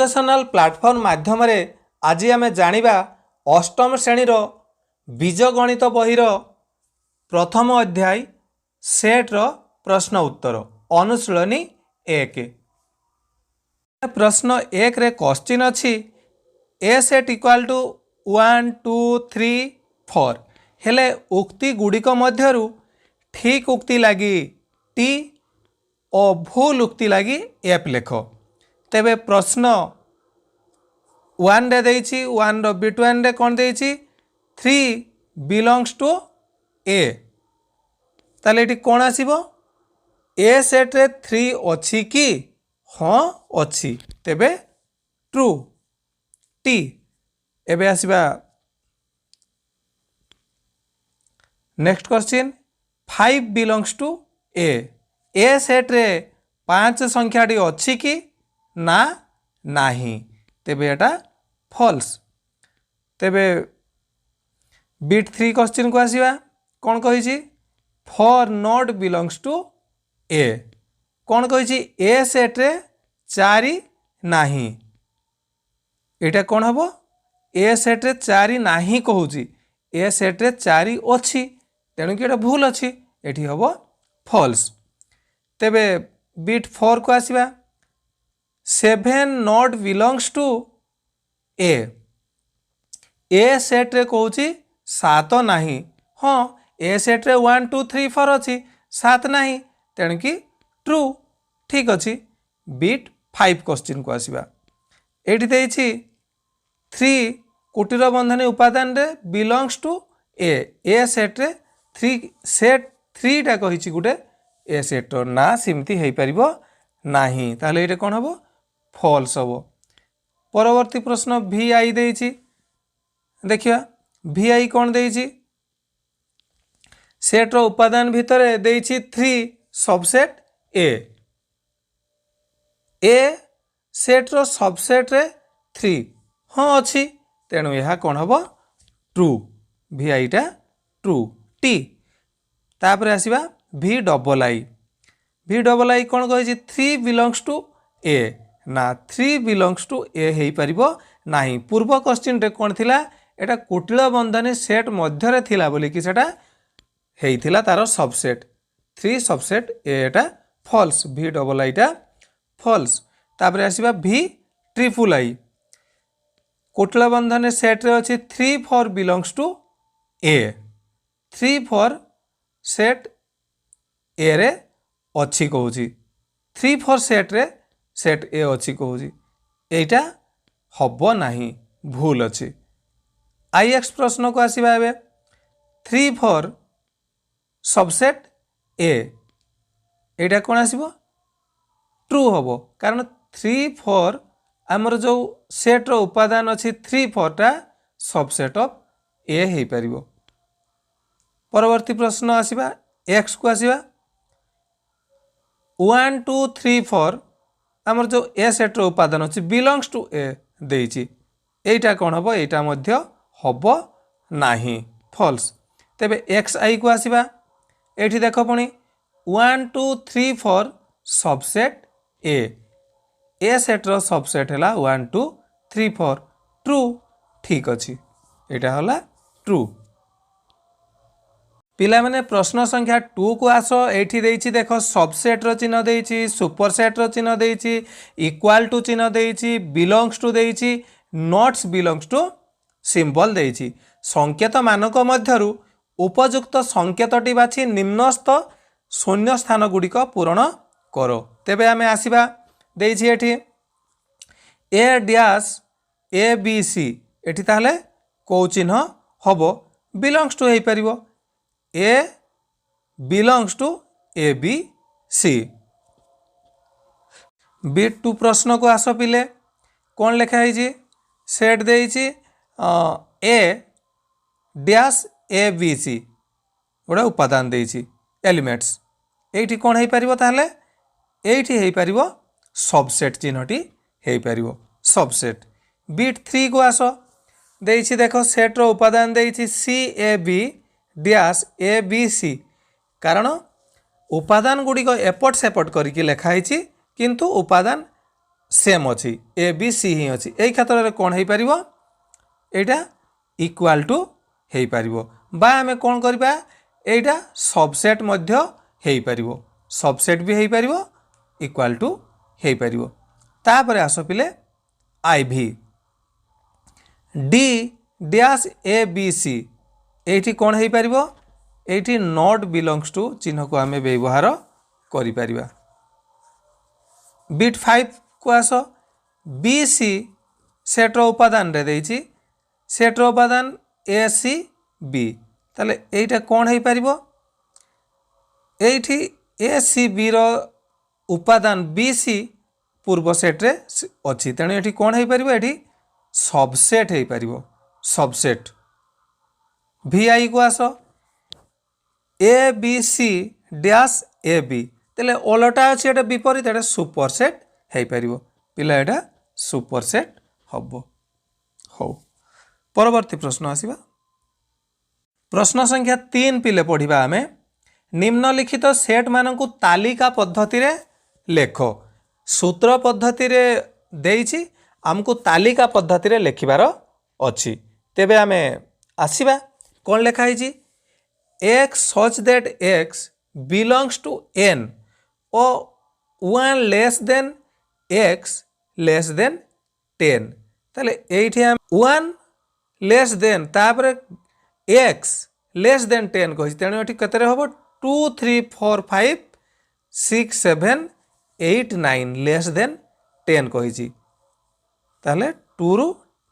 Educational platform माध्यम आज आम जानिबा अष्टम श्रेणीर बीजगणित बहीर प्रथम अध्याय सेट्र प्रश्न उत्तर अनुशीलनी 1। प्रश्न 1 रे क्वेश्चन अच्छी ए सेट इक्वाल टू 1 2 3 4 हेले उक्ति गुड़िक मध्यरु ठीक उक्ति लगी टी और भूल उक्ति लगी एफ लेख। तेबे प्रश्न 1 रे देइछि 1 रो बिटवीन रे कोन देइछि 3 बिलोंग्स टू ए ताले एटी कोन आसीबो ए सेट रे 3 अछि कि हाँ अछि तेबे ट्रू टी। एबे आसीबा next question 5 belongs to A set रे 5 संख्याटी अछि कि ना नाही तेबे एटा फॉल्स। तेबे बिट 3 क्वेश्चन को आसीबा कोन कहिछि 4 नॉट बिलोंग्स टू ए कोन कहिछि ए सेट रे 4 नाही एटा कोन हबो ए सेट रे 4 नाही कहूछि ए सेट रे 4 अछि तेणु कि एटा भूल अछि एठी हबो फॉल्स। तेबे बिट 4 को आसीबा 7 not belongs to A set रे कहूछि 7 नाही हाँ ए सेट रे 1 2 3 4 अछि 7 नाही तेणु कि ट्रू ठीक अछि। बिट 5 क्वेश्चन को आसीबा एठी देइछि 3 कुटीर बंधनी उपादान रे बिलोंग्स टू ए सेट रे 3 सेट 3 टा कहिछि गुटे ए सेट ना सिमती हेई परिबो नाही ताले एटे कोन हबो फॉल्स हबो। परवर्ती प्रश्न भी आई देइछि देखिया भी आई कोन देइछि सेट रो उपादान भितरे देइछि 3 सबसेट ए सेट रो सबसेट रे 3 हाँ अछि तेणु यह कोन हबो ट्रू भी आई टा ट्रू टी। तापर आसीबा भी डबल आई कोन कहिछि 3 बिलोंग्स टू ए ना 3 बिलोंग्स टू ए हेई परिबो नाही पूर्व क्वेश्चन रे कोन थिला एटा कुटिल बंधनी सेट मध्य रे थिला बोली कि सेटा हेई थिला तार सबसेट 3 सबसेट ए एटा फॉल्स भी डबल आई टा फॉल्स। तापर आसीबा भी ट्रिपल आई कुटिल बंधनी सेट रे अछि 3 4 belongs to A 3 4 set A रे अच्छी कहूँ 3 4 सेट रे सेट ए अच्छी कहूँ एटा हबो नाही भूल अच्छी। आई एक्स प्रश्न को आसीबा एबे 3 4 सबसेट ए एटा कोन आसीबो ट्रू हबो कारण 3 4 हमर जो सेट रो उपादान अछि 3 4 टा सबसेट ऑफ ए हेई परिबो। परवर्ती प्रश्न आसीबा एक्स को आसीबा 1 2 3 4 हमर जो ए सेट रो उपादान अछि बिलोंग्स टू ए देइछि एटा कोन हबो एटा मध्य हबो नाही फॉल्स। तेबे एक्स आई को आसीबा एठी देखो पुनी 1 2 3 4 सबसेट ए सेट रो सबसेट हला 1 2 3 4 ट्रू ठीक अछि एटा हला ट्रू। पिला माने प्रश्न संख्या 2 को आसो एठी देइछि देखो सबसेट रो चिन्ह देइछि सुपरसेट रो चिन्ह देइछि इक्वल टू चिन्ह देइछि बिलोंग्स टू देइछि नॉट्स बिलोंग्स टू सिंबल देइछि संकेत मानक मध्यरु उपयुक्त संकेतटी बाछि निम्नस्थ शून्य स्थान गुड़िक पूरण करो। तेबे आमे आसीबा देइछि एठी ए डैश ए बी सी एठी ताहले को चिन्ह हबो बिलोंग्स टू हेई परिबो A belongs to A B C. Bit 2 प्रश्न को आसो पिले कौन लिखा है सेट देइछि A dash A B C गोटे उपादान देइछि एलिमेंट्स एठी कौन हेई परिबो ताहले एठी हेई परिबो सबसेट चिन्हटी हेई परिबो सबसेट। बिट 3 को आसो देइछि देखो सेट रो उपादान देइछि C A B dash A B C कारण उपादान गुड़िक एपट सेपट करके लिखाई किंतु उपादान सेम अच्छी ए बी सी ही अच्छी यही क्षेत्र में कौन हो पार यहाँ इक्वाल टू हो पार बा आम कौन करवा यहाँ सबसेट हो पार सबसेट भी हो पार इक्वाल टू हो पार तापर आस पिले आई भी D dash A B C ये कौन हो पार ये नॉट बिलोंग्स टू चिन्ह को आम व्यवहार कर बिट 5 को आस बी सी सेट्र उपादान रे देइछि सेट्र उपादान ए सी बी ताले एटा कौन हो पार ये ए सी बी रो उपादान बी सी पूर्व सेट्रे अच्छी तेणु ये कौन हो पार ये सबसेट हो पार सबसेट भी आई को आस A B C dash A B तेले ओलटा अच्छी एटा विपरीत एटा सुपरसेट हो पार पिला एटा सुपरसेट हम हो परवर्ती प्रश्न आसीबा प्रश्न संख्या 3 पिले पढ़िबा आमे निम्नलिखित सेट मानकु तालिका पद्धति रे लेख सूत्र पद्धति रे देइछि आमको तालिका पद्धति रे लेखिबार अछि तेबे आमे आसीबा कोन लेखा हिछि x such that x belongs to n or 1 less than x less than 10 ताले एठी हम 1 less than तापर x less than 10 कहि तेणु एठी कतरे हबो 2 3 4 5 6 7 8 9 less than 10 कहि ताले 2 रु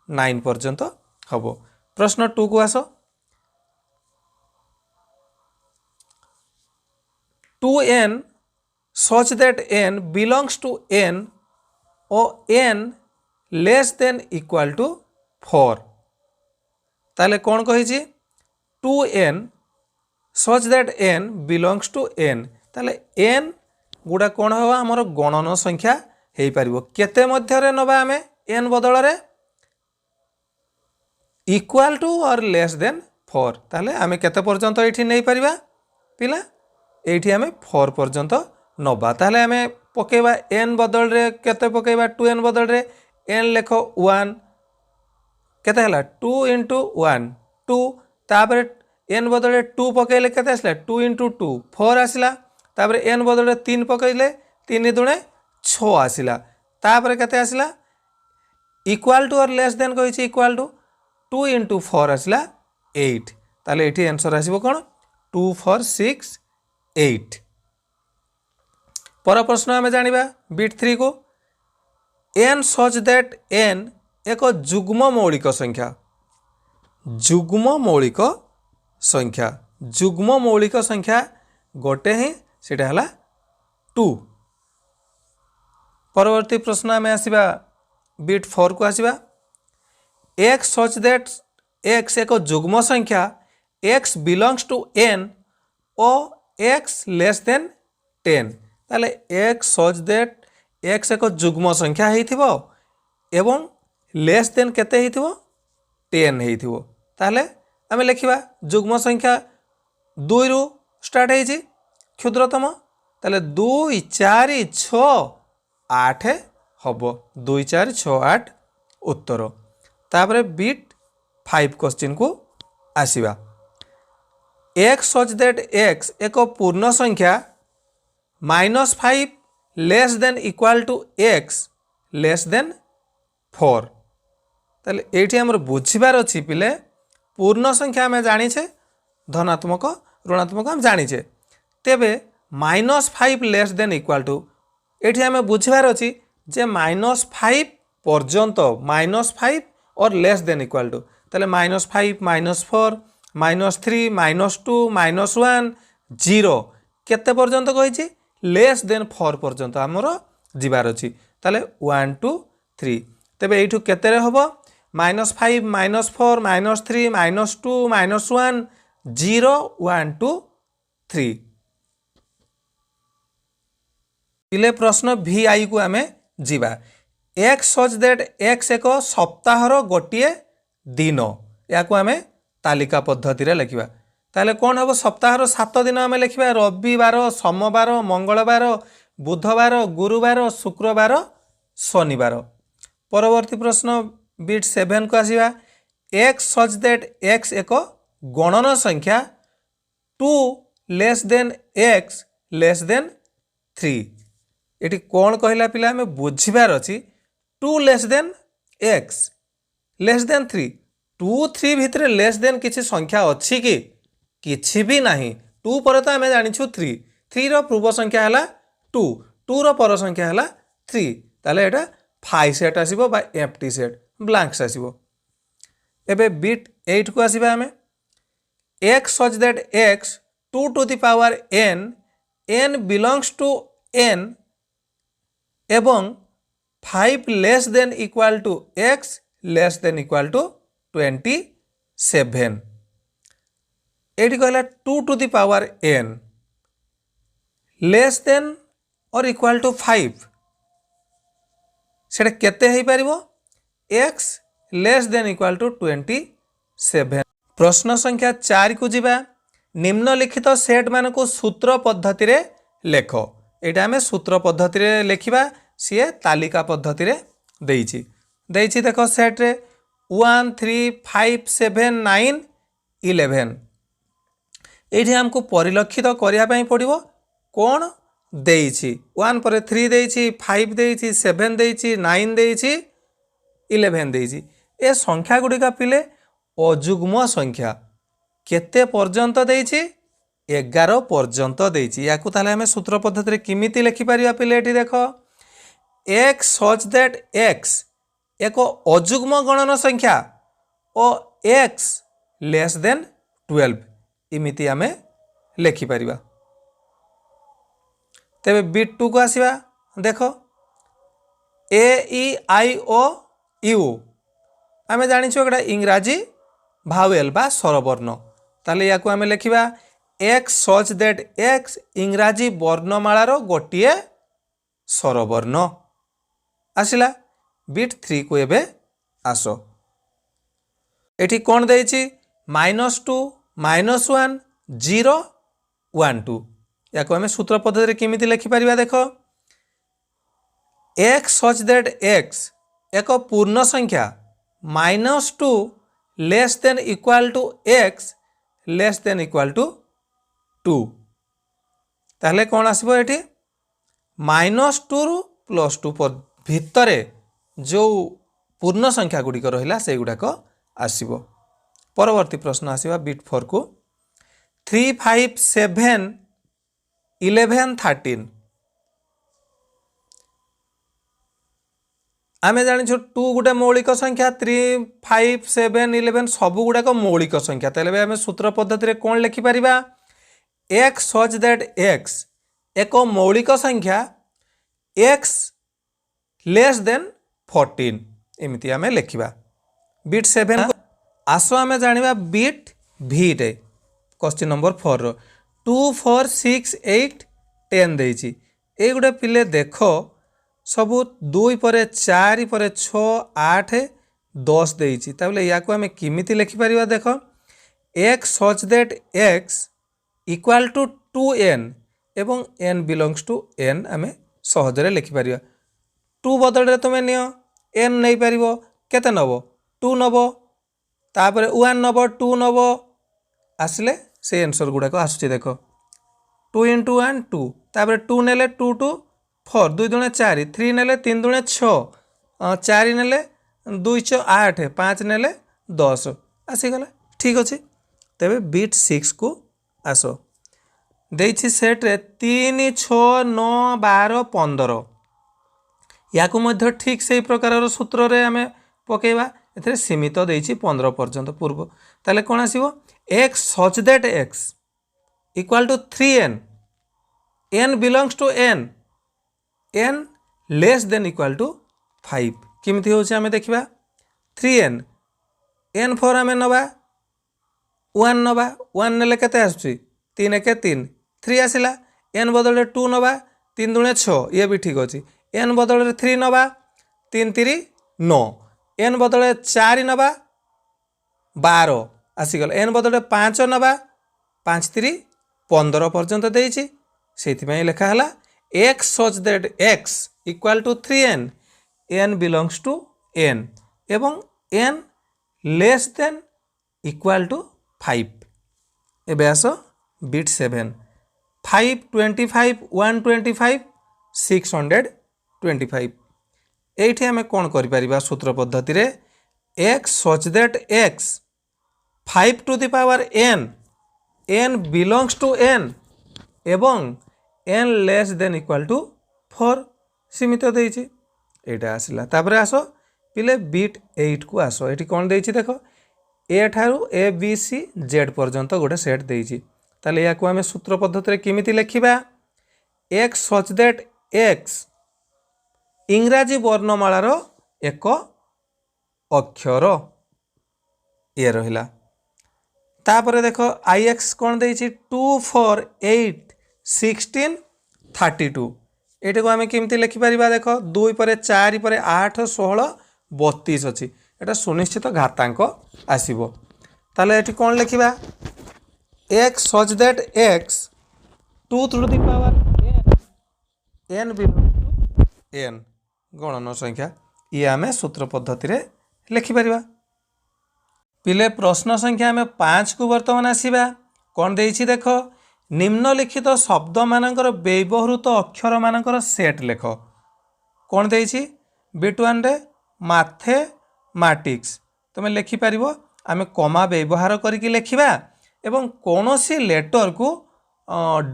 9 पर्यंत हबो प्रश्न 2 को आसो 2n such that n belongs to n or n less than equal to 4 ताले कौन कही 2n such that n belongs to n ताले n गुड़ा कौन हवा हमर गणन संख्या हो पार केते मध्य रे नबा आमे n बदल रे इक्वल टू और लेस देन 4 ताले आमे केते पर्यंत एठी नै परिबा पिला एठी आमे 4 पर्यंत नबा ताले आमे पकेबा n बदल रे केते पकेबा 2n बदल रे n लेखो 1 केते हला 2 into 1 2 तापर n बदल रे 2 पकेले केते आसला 2 into 2 4 आसला तापर n बदल रे 3 पकेले 3 दुणे 6 आसला तापर केते आसला इक्वल टू और लेस देन कहिछि इक्वल टू 2 into 4 आसला 8 ताले एठी आंसर आसीबो कोन 2 4 6 8 पर प्रश्न आम जानिबा बिट 3 को n such that n एक जुग्म मौलिक संख्या जुग्म मौलिक संख्या जुग्म मौलिक संख्या गोटे ही सेटा हला 2 परवर्ती प्रश्न आम आसीबा बिट 4 को आसीबा x such that x एक जुग्म संख्या x belongs to n or x less than 10 ताले x such that x एक जुग्म संख्या हेइथिबो एवं लेस देन केते हेइथिबो 10 हेइथिबो ताले आमे लिखिबा जुग्म संख्या 2 रु स्टार्ट हेइछि क्षुद्रतम ताले 2 4 6 8 हबो 2 4 6 8 उत्तर तापरे बिट 5 क्वेश्चन को आसीबा x such that x एक पूर्ण संख्या -5 less than equal to x less than 4 ताले एठी हमर बुझिबार अछि पिले पूर्ण संख्या में जानिछे धनात्मक ऋणात्मक हम जानिछे तेबे -5 लेस देन इक्वल टू एठी हमें बुझिबार अछि जे -5 पर्यंत -5 और लेस देन इक्वल टू ताले -5 -4 -3 -2 -1 0 केते पर्यंत कहिछि लेस देन 4 पर्यंत हमर जिबार अछि ताले 1 2 3 तेबे एठु केते रे हबो -5 -4 -3 -2 -1 0 1 2 3 इले प्रश्न भी आई को आमे जीवा x सच दैट x एक सप्ताहर गोटे दिन या को आमे तालिका पद्धति रे लिखिबा ताले कोन हबो सप्ताहर 7 दिन आमे लिखिबा रविवार सोमवार मंगलवार बुधवार गुरुवार शुक्रवार शनिवार। परवर्ती प्रश्न बिट 7 को आसीबा x सच दैट x एक गणन संख्या 2 less than x less then 3। Eighty कौन कहला पिला हमें बुझिबार अछि 2 less than x less then 3 2 3 भितर लेस देन किसी संख्या अच्छी कि किछि भी नाही 2 पर तो आमे जानिछु 3 3 रो पूर्व संख्या हला 2 2 रो पर संख्या हला 3 ताले एटा फाइ सेट आसीबो बा एम्प्टी सेट ब्लैंक्स आसीबो। एबे बिट 8 को आसीबा हमें x such that x 2 to the power n n belongs to n एवं 5 less than equal to x less than equal to 27। एटी कहला 2 to the power n less than और equal to 5 सेटा केते हेई परिबो x less than equal to 27। प्रश्न संख्या 4 को जिबा निम्नलिखित सेट मान को सूत्र पद्धति रे लेख। एटा हमें सूत्र पद्धति रे लेखिबा सीए तालिका पद्धति रे देइछि देखो सेट रे 1 3 5 7 9 11 एठी हमको परिलक्षित करिया पई पड़िबो कोन देइछि 1 पर 3 देइछि 5 देइछि 7 देइछि 9 देइछि 11 देइछि। ए संख्या गुड़िका पिले अजुग्म संख्या केते पर्यंत देइछि 11 पर्यंत देइछि। याकू ताले हमें सूत्र पद्धति रे किमिति लिखि परिया पिले एठी देखो x सच दैट x एक अजुग्म गणन संख्या और x लेस देन 12 इमिति हमें लिखि परिबा। तेबे बिट 2 को आसीबा देखो ए ई आई ओ यू आमे जानिछु एटा इंग्राजी भावेल बा स्वरवर्ण ताले याकू आमे लिखिबा x सच दैट x इंग्राजी वर्णमालार गोटिए स्वरवर्ण आसिला। बिट 3 को एबे आसो एठी कोन देइछि -2 -1 0 1 2 याको हमें सूत्र पद्धति रे किमिति लिखि परिबा देखो x सच दैट x एक पूर्ण संख्या -2 less than equal to x less than equal to 2 ताहले कोन आसीबो एठी -2 रु +2 पर भितरे जो पूर्ण संख्या गुडी को रहिला से गुडा को आसीबो। परवर्ती प्रश्न आसीबा बिट 4 को 3 5 7 11 13 आमे जानि छु 2 गुटे मौलिक संख्या 3 5 7 11 सब गुडा को मौलिक संख्या तले आमे सूत्र पद्धति रे कोन लिखि परिबा x सच दैट x एक मौलिक संख्या x लेस देन 14 एमिति आमे लिखिबा। बिट 7 आसो आमे जानिबा बिट v रे क्वेश्चन नंबर 4 रो 2 4 6 8 10 देइछि ए गुडे पिले देखो सबु 2 पर 4 पर 6 8 10 देइछि ताबले याको हमें किमिति लिखि परिबा देखो x such that x equal to 2n एवं n बिलोंग्स टू n हमें सहजरे लिखि परिबा 2 बदल रे तुमे नियो n नै परिबो केते नबो 2 नबो तापर 1 नबो 2 नबो आसले से आंसर गुडा को आसुची देखो 2 × 1 2 तापर 2 नेले 2 2 4 2 दुणे 4 3 नेले 3 दुणे 6 4 नेले 2 6 8 5 नेले 10 आसी गला ठीक अछि। तबे बिट 6 को आसो देइछि सेट रे 3 6 9 12 15 याकू मध्य ठीक से प्रकार सूत्र रे हमें पकेबा एथरे सीमित देइछि 15 पर्यंत पूर्व ताले कोन आसीबो x such that x equal to 3n n belongs to n n less than equal to 5 किमिति होछि हमें देखिबा 3n n फॉर हमें नबा 1 नबा 1 नेले केते आसुची 3 1 3 3 आसिला n बदले 2 नबा 3 दुणे 6 ये भी ठीक अछि n बदले 3 नबा 3 3 9 n बदले 4 नबा 12 आसीगल n बदले 5 नबा 5 3 15 पर्यंत देइछि सेति में लिखा हला x such that x equal to 3n n belongs to n एवं n less than equal to 5 एबे आस बिट 7 5 25 125 625 एठी आमे कोन करि परिबा सूत्र पद्धति रे x such that x 5 to the power n belongs to n एवं n less than equal to 4 सीमित देइछि एटा आसिला तापर आसो पिले बिट 8 को आसो एठी कोन देइछि देखो ए ठारू ए बी सी जेड पर्यंत गोटे सेट देइछि ताले या को आमे सूत्र पद्धति रे किमिति लेखिबा x such that x इंग्राजी वर्णमालार एक अक्षर ये रहिला तापर देखो ix कोन देइछि 2 4 8 16 32 एटे को आमे किमती लिखि परिबा देखो 2 पर 4 पर 8 16 32 अछि एटा सुनिश्चित घातांक आसीबो ताले एठी कोन लिखिबा x such that x 2 to the power n belongs to n गणन संख्या ये आमे सूत्र पद्धति रे लिखि परिबा पिले प्रश्न संख्या आमे 5 को वर्तमान आसीबा कोन देइछि देखो निम्नलिखित शब्द मानकर व्यवहृत अक्षर मानकर सेट लेख कोन देइछि बिट 1 रे मैथमेटिक्स तुमे लिखि परिबो आमे कमा व्यवहार करिकि लेखिबा एवं कोनोसी लेटर को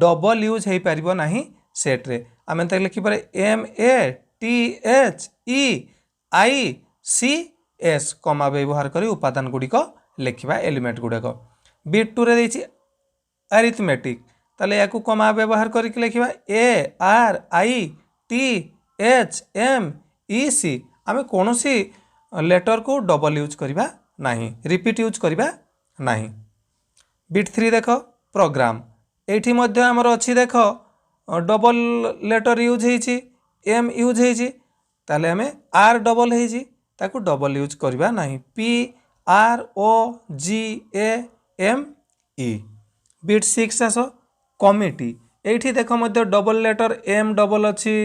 डबल यूज हेई परिबो नाही सेट रे आमे त लिखि पारे M A T H E I C S comma व्यवहार करी उपादान गुड़िक लिखा एलिमेंट गुड़ाक बिट 2 रे देछि अरिथमेटिक ताले याकू कमा व्यवहार करके लिखा A R I T H M E C आमे कोनोसी लेटर को डबल यूज करबा नाही रिपीट यूज करबा नाही बिट 3 देखो प्रोग्राम एठी मध्य हमर अछि देखो डबल लेटर यूज हेछि एम यूज हेछि ताले हमें आर डबल हेछि ताकू डबल यूज करबा नाही P R O G A M E bit 6 आसो कमिटी एठी देखो मध्य डबल लेटर एम डबल अछि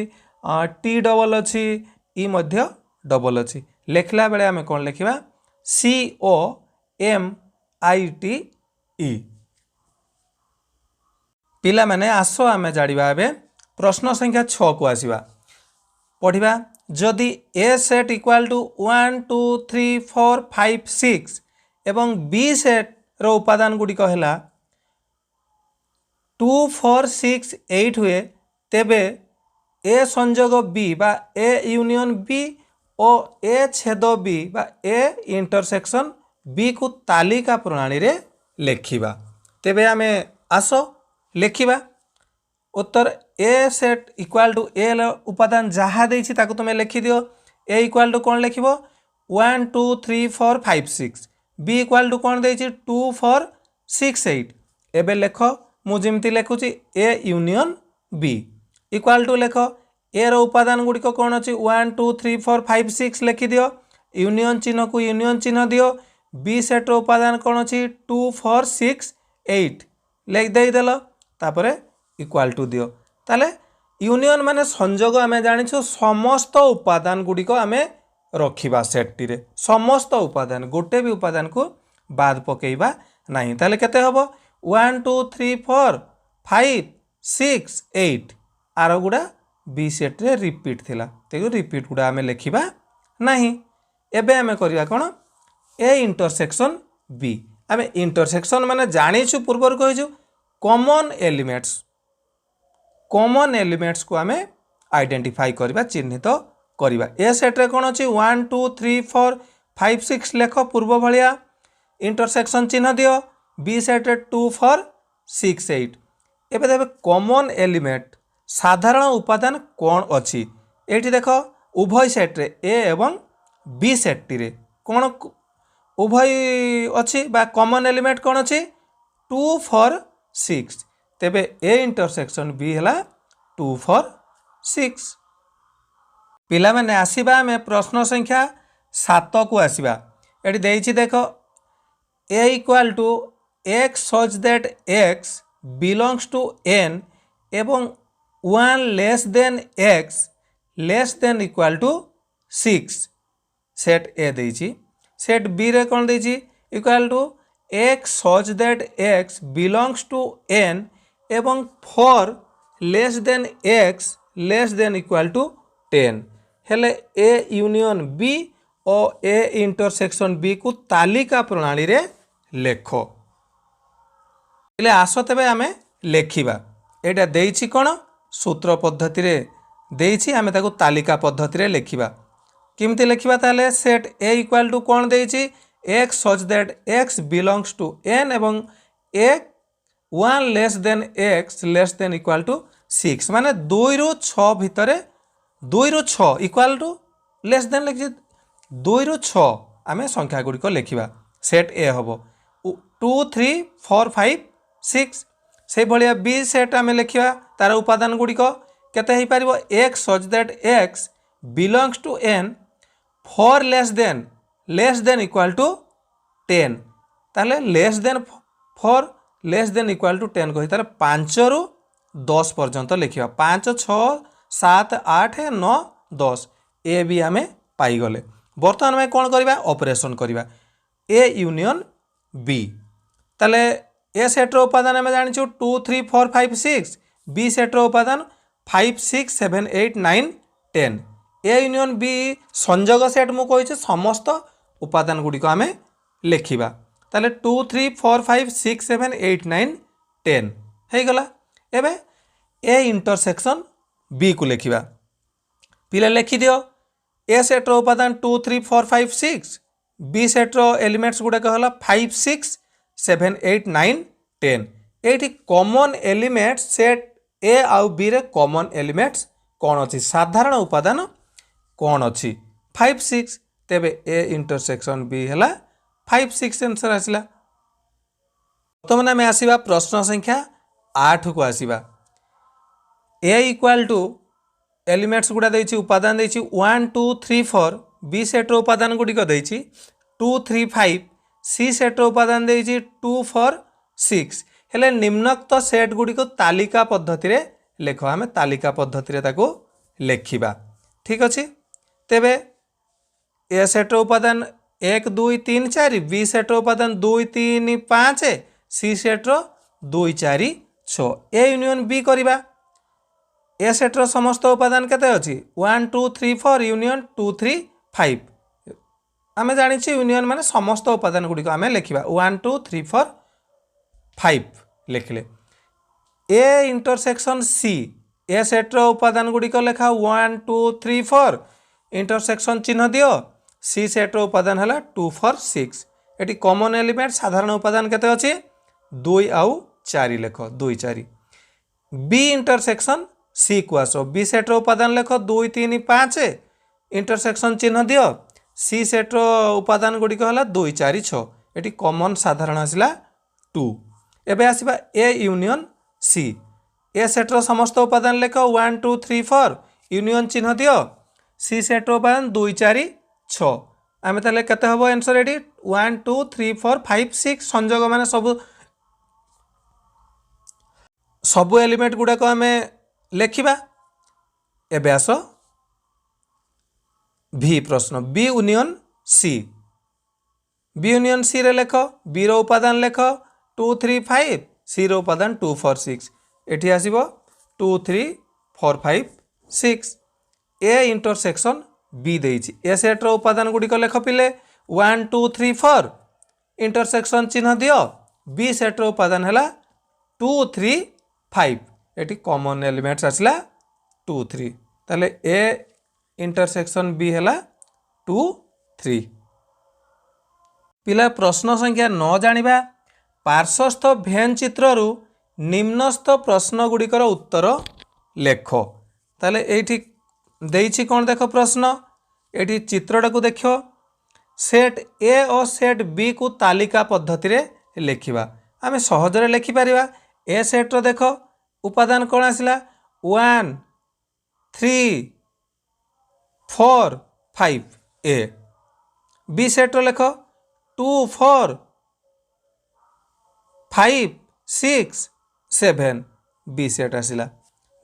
टी डबल अछि ई मध्य डबल अछि लेखला बेले हमें कोन लिखिबा सी O M I T E पिला माने आसो आमे जानिबा एबे प्रश्न संख्या 6 को आसीबा पढ़िबा जदि ए सेट इक्वल टू 1 2 3 4 5 6 एवं बी सेट रो उपादान गुडी कहला 2 4 6 8 हुए तेबे ए संयोग बी बा ए यूनियन बी और ए छेद बी बा ए इंटरसेक्शन बी को तालिका प्रणाली रे लेखिबा तेबे आमे आसो लेखिबा उत्तर ए सेट इक्वल टू ए उपादान जहाँ देछि ताको तुमे लिखि दियो ए इक्वल टू कौन लिखिबो 1 2 3 4 5 6 बी इक्वल टू कौन देछि 2 4 6 8 एबे लेख मु जिमती लिखुची A union B equal to लेख ए रो उपादान गुडी को कौन अछि 1 2 3 4 5 6 लिखि दियो यूनियन चिन्ह को यूनियन चिन्ह दियो बी सेट रो उपादान कौन अछि 2 4 6 8 लिख देई देलो तापरे इक्वल टू दियो ताले यूनियन माने संयोग आमे जानिछु समस्त उपादान गुडी को आमे रखिबा सेट टी रे समस्त उपादान गोटे भी उपादान को बाद पकेइबा नाही ताले केते हबो 1 2 3 4 5 6 8 आरो गुडा बी सेट रे रिपीट थिला तेगु रिपीट गुडा आमे लेखिबा नाही एबे आमे करिया कोन ए इंटरसेक्शन बी आमे इंटरसेक्शन माने जानिछु पूर्वर कहिजु कॉमन एलिमेंट्स को आमे आइडेंटिफाई करबा चिन्हित करबा ए सेट रे कोन अछि 1 2 3 4 5 6 लेख पूर्व भलिया इंटरसेक्शन चिन्ह दियो बी सेट रे 2 4 6 8 एबे देबे कॉमन एलिमेंट साधारण उपादान कोन अछि एठी देखो उभय सेट रे ए एवं बी सेट टी रे कोन उभय अछि बा कॉमन एलिमेंट कोन अछि 2 4 6 तेबे ए इंटरसेक्शन बी हला 2 4 6 पिला माने आसीबा में प्रश्न संख्या 7 को आसीबा एठी देइछि देखो A equal to x such that x belongs to n एवं 1 less than x less than equal to 6 set A देइछि सेट बी रे कोन देइछि equal to x such that x belongs to n एवं four less than x less than equal to 10 हेले ए union B और ए intersection B को तालिका प्रणाली रे लेख आस तेबे आमे लेखिबा एटा देइछि कोन सूत्र पद्धति रे देइछि आमे ताको तालिका पद्धति रे लेखिबा किमती लेखिबा ताले सेट ए इक्वल टू कोन देइछि x such that x belongs to n एवं a 1 less than x less than equal to 6 माने 2 रु 6 भितरे 2 रु 6 इक्वल टू लेस देन लिखि 2 रु 6 आमे संख्या गुडी को लेखिबा सेट ए हबो 2 3 4 5 6 से भलिया बी सेट आमे लेखिबा तार उपादान गुडी को केते हे परिबो x such that x belongs to n four less than equal to 10 ताले less than four less than equal to 10 कही तार 5 रु 10 पर्यंत लिखिबा 5 6 7 8 9 10 ए बी आमे पाई गले बर्तमान में कोन करबा ऑपरेशन करबा ए यूनियन बी ताले ए सेट रो उपादान आमे जानि छु 2 3 4 5 6 बी सेट रो उपादान 5 6 7 8 9 10 ए यूनियन बी संयोग सेट मु कहि समस्त उपादान गुडी को आमे लेखिबा ताले 2 3 4 5 6 7 8 9 10 हे गला एबे ए इंटरसेक्शन बी को लेखिबा पिले लेखि दियो ए सेट रो उपादान 2 3 4 5 6 बी सेट रो एलिमेंट्स गुडा कहला 5 6 7 8 9 10 एठी कॉमन एलिमेंट्स सेट ए आउ बी रे कॉमन एलिमेंट्स कोन अछि साधारण उपादान कोन अछि 5 6 तेबे ए इंटरसेक्शन बी हैला 5 6 आंसर आसिला तो मने में आसीबा प्रश्न संख्या 8 को आसीबा ए इक्वल टू एलिमेंट्स गुडा दैछि उपादान दैछि 1 2 3 4 बी सेट रो उपादान गुडी को दैछि 2 3 5 सी सेट रो उपादान दैछि 2 4 6 हेले निम्नोक्त सेट गुडी को तालिका पद्धति रे लेखो हमें तालिका पद्धति रे ताको लेखिबा ठीक अछि तेबे ए सेट उपादान 1 2 3 4 बी सेट उपादान 2 3 5 सी सेट 2 4 6 ए यूनियन बी करबा ए सेट समस्त उपादान केते अछि 1 2 3 4 यूनियन 2 3 5 आमे जानि छी यूनियन माने समस्त उपादान गुडी को आमे लेखिबा 1 2 3 4 5 लेखले A intersection C A set उपादान गुडी को लेखा 1 2 3 4 इंटरसेक्शन चिन्ह दियो सी सेट उपादान है 2 4 6 एटी कॉमन एलिमेंट साधारण उपादान केते अछि 2 आउ 4 लेख 2 4 बी इंटरसेक्शन सी को आसो बी सेट उपादान लेख 2 3 5 इंटरसेक्शन चिन्ह दियो सी सेट उपादान गुडी कहला 2 4 6 एटी कॉमन साधारण आसिला 2 एबे आसीबा A union C A set समस्त उपादान लेख 1 2 3 4 यूनियन चिन्ह दियो सी सेट उपादान 2 4 6 आमे ताले केते हबो आंसर एडी 1 2 3 4 5 6 संयोग माने सब एलिमेंट गुडा को आमे लेखिबा एबे आसो भी प्रश्न बी यूनियन सी रे लेख बी रो उपादान लेख 2 3 5 सी रो उपादान 2 4 6 एठी आसीबो 2 3 4 5 6 ए इंटरसेक्शन बी देइछि ए सेट रो उपादान गुडी को लेख पिले 1 2 3 4 इंटरसेक्शन चिन्ह दियो बी सेट रो उपादान हैला 2 3 5 एटी कॉमन एलिमेंट्स आसला 2 3 ताले ए इंटरसेक्शन बी हैला 2 3 पिला प्रश्न संख्या 9 जानिबा पार्श्वस्थ भेन चित्र रु निम्नस्थ प्रश्न गुडिकर उत्तर लेख ताले एठी देइछि कोन देखो प्रश्न एठी चित्रटा को देखो सेट ए और सेट बी को तालिका पद्धति रे लेखिबा आमे सहजरे लेखि परिबा ए सेट रो देखो उपादान कोन आसिला 1 3 4 5 ए बी सेट रो लेखो 2 4 5 6 7 बी सेट आसिला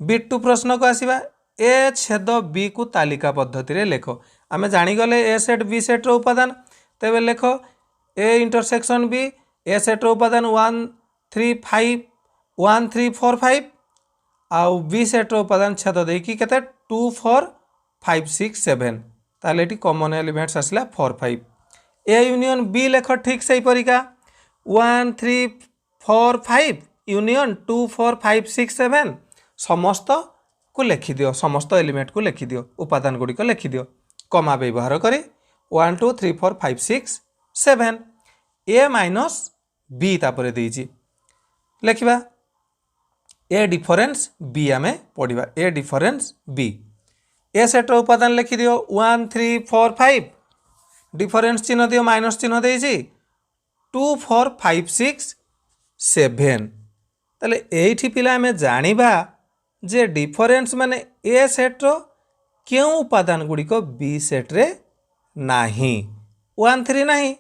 बी टू प्रश्न को आसिबा ए छेद बी को तालिका पद्धति रे लेख आमे जानीगले ए सेट बी सेट्र उपादान तेबे लेख ए इंटरसेक्शन बी ए सेट्र उपादान 1 3 5 1 3 4 5 आउ बी सेट्र उपादान छेद देकी केते 2 4 5 6 7 ताले एटी कॉमन एलिमेंट्स आसला 4 5 ए यूनियन बी लेख ठीक सही परिका 1 3 4 5 यूनियन 2 4 5 6 7 समस्त को लिखि दियो समस्त एलिमेंट को लिखि दियो उपादान गुडी को लिखि दियो कमा व्यवहार करी 1 2 3 4 5 6 7 ए माइनस बी तापर देइछि लिखिबा ए डिफरेंस बी आमे पढिबा ए डिफरेंस बी ए सेट उपादान लिखि दियो 1 3 4 5 डिफरेंस चिन्ह दियो माइनस चिन्ह देइछि 2 4 5 6 7 ताले एठी पिला आमे जानिबा जे डिफरेंस माने ए सेट्र क्यों उपादान गुडी को बी सेट रे नाही 1 3 नाही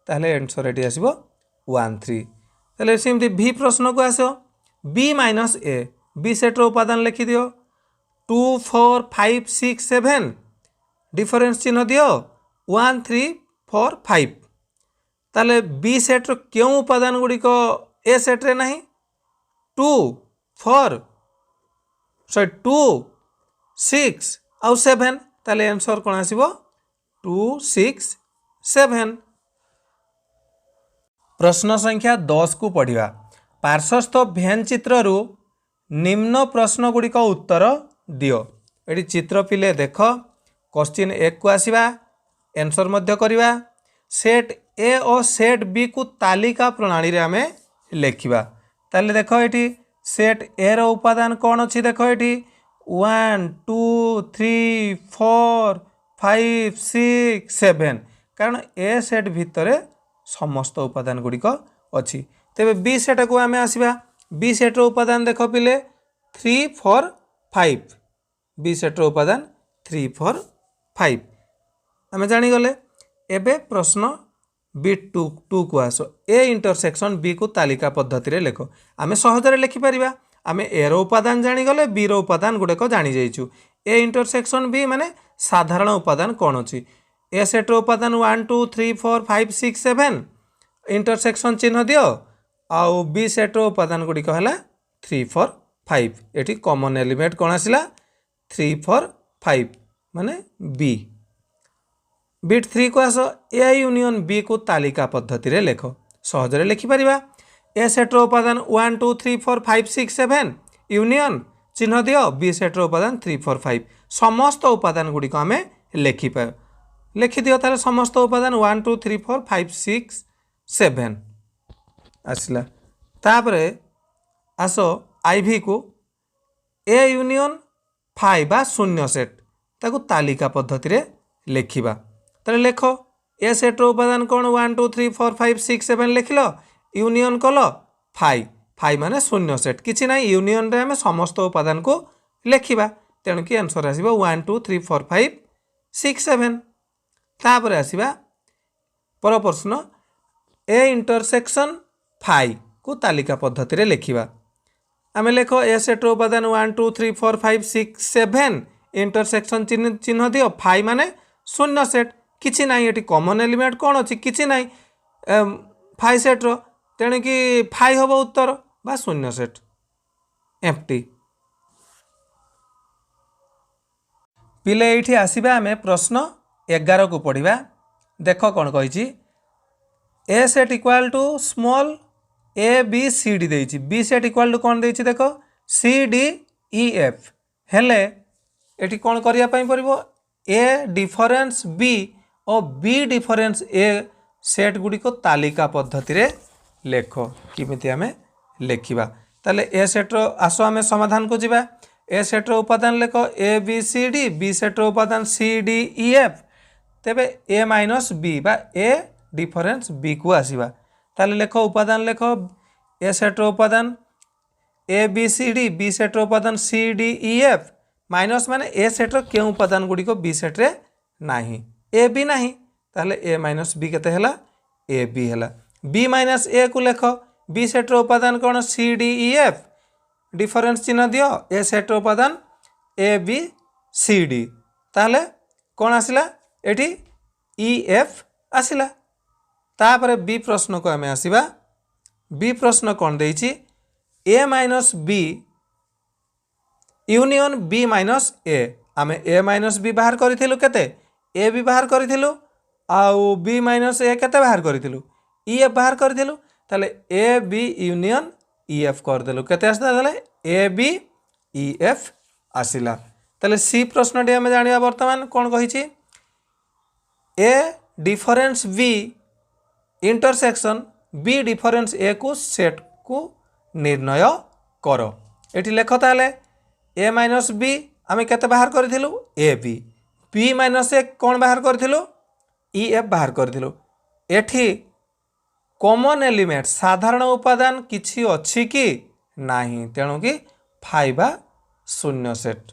ताले आंसर एटी आसीबो 1 3 ताले सेमती भी प्रश्न को आसो बी माइनस ए बी सेट्र उपादान लिखि दियो 2 4 5 6 7 डिफरेंस चिन्ह दियो 1 3 4 5 ताले बी सेट्र क्यों उपादान गुडी को ए सेट रे नाही 2 4 2 6 आउ 7 ताले आंसर कोन आसीबो 2 6 7 प्रश्न संख्या 10 को पढ़िबा पार्श्वस्थ भेन चित्र रु निम्न प्रश्न गुडी को उत्तर दियो एटी चित्र पिले देख क्वेश्चन 1 को आसीबा आंसर मध्य करिबा सेट ए और सेट बी को तालिका प्रणाली रे हमें लेखिबा ताले देखो एटी सेट ए रो उपादान कौन अच्छी देखो ये 1 2 3 4 5 6 7 कारण ए सेट भितर समस्त उपादान गुड़िक अच्छी तेरे बी सेट को आम आसवा बी सेट्र उपादान देख पिले 3 4 5 बी सेट्र उपादान 3 4 5 आम जानीगले एबे प्रश्न बी टू को आस ए इंटरसेक्शन बी को तालिका पद्धति रे लेख आम सहजरे लिखिपर आम ए रो उपादान जानीगले बी रो उपादान गुड़ाक जानी जाइछु ए इंटरसेक्शन बी माने साधारण उपादान कौन अच्छी ए सेट्र उपादान 1 2 3 4 5 6 7 इंटरसेक्शन चिन्ह दियो आउ बी सेट्र उपादान गुड़िक है 3 4 5 एटी कॉमन एलिमेंट कौन आसला 3 4 5 माने बी बिट 3 को आस ए यूनियन बी को तालिका पद्धति रे लेख सहजरे लिखिपर ए सेट्र उपादान 1 2 3 4 5 6 7 यूनियन चिन्ह दियो बी सेट्र उपादान 3 4 5 समस्त उपादान गुड़िक आम लिखिप लिखि दियो ताले समस्त उपादान 1 2 3 4 5 6 7 आसला तापरे आसो आईवी को ए यूनियन 5 बा शून्य सेट ताकू तालिका पद्धति रे लिखिबा ताले लेख ए सेट्र उपादान कौन 1 2 3 4 5 6 7 लिखिल यूनियन कल 5 5 माने शून्य सेट किछि ना यूनियन रे हम समस्त उपादान को लिखिबा तेणु कि आंसर आसीबो 1 2 3 4 5 6 7 तापर आसीबा पर प्रश्न ए इंटरसेक्शन 5 को तालिका पद्धति रे लिखिबा आमे लेख ए सेट्र उपादान 1 2 3 4 5 6 7 इंटरसेक्शन चिन्ह दियो 5 माने शून्य सेट किछि ना ये कॉमन एलिमेंट कौन अच्छी किछि ना 5 सेट्र तेणु कि 5 हम उत्तर बा शून्य सेट एम्प्टी पिले ये आसवा आम प्रश्न 11 को पढ़ा देख कौन कही A set equal to small A B C D देछि बी सेट इक्वाल टू कौन देछि देख सी डी ई एफ हेले एटी कौन करिया पई पड़िबो ए डिफरेंस बी और बी डिफरेंस ए सेट गुडी को तालिका पद्धति रे लेख किमिति आमे लेखिबा ताले ए सेट्र आसो आमे समाधान को जिबा ए सेट्र उपादान लेख A B C D B सेट्र उपादान सी डी ई एफ तेबे ए माइनस बी बा ए डिफरेंस बी को आसीबा ताले लेख उपादान लेख ए सेट्र उपादान A B C D B सेट्र उपादान C D E F minus माने ए सेट्र क्यों उपादान गुडी को बी सेट रे नाही ए बी नाही ताले ए माइनस बी केते हला ए बी हला बी माइनस ए को लेख बी सेट्र उपादान कौन C D E F difference चिन्ह दियो ए सेट्र उपादान ए बी सी डी ताले कौन आसिला एठी ई एफ आसिला। तापर बी प्रश्न को आम आसवा। बी प्रश्न कौन देछि A minus B union B minus A. आम ए माइनस बी बाहर करूँ केते ए बी बाहर करूँ आउ बी माइनस ए केते बाहर करूँ ई एफ बाहर करूँ ताले A B union E F करदेलु केते आसला ताले ए बी ई एफ आसिला। ताले सी प्रश्नटी आम जानिबा वर्तमान कौन कहिछि A difference B intersection B difference A को सेट को निर्णय कर। एठी लेख ताले ए माइनस बी आम केते बाहर करूँ ए बी बी माइनस ए कौन बाहर करूँ ई एफ बाहर करूँ। एठी कॉमन एलिमेंट साधारण उपादान किछि अछि कि नाही तेणु कि 5 शून्य सेट।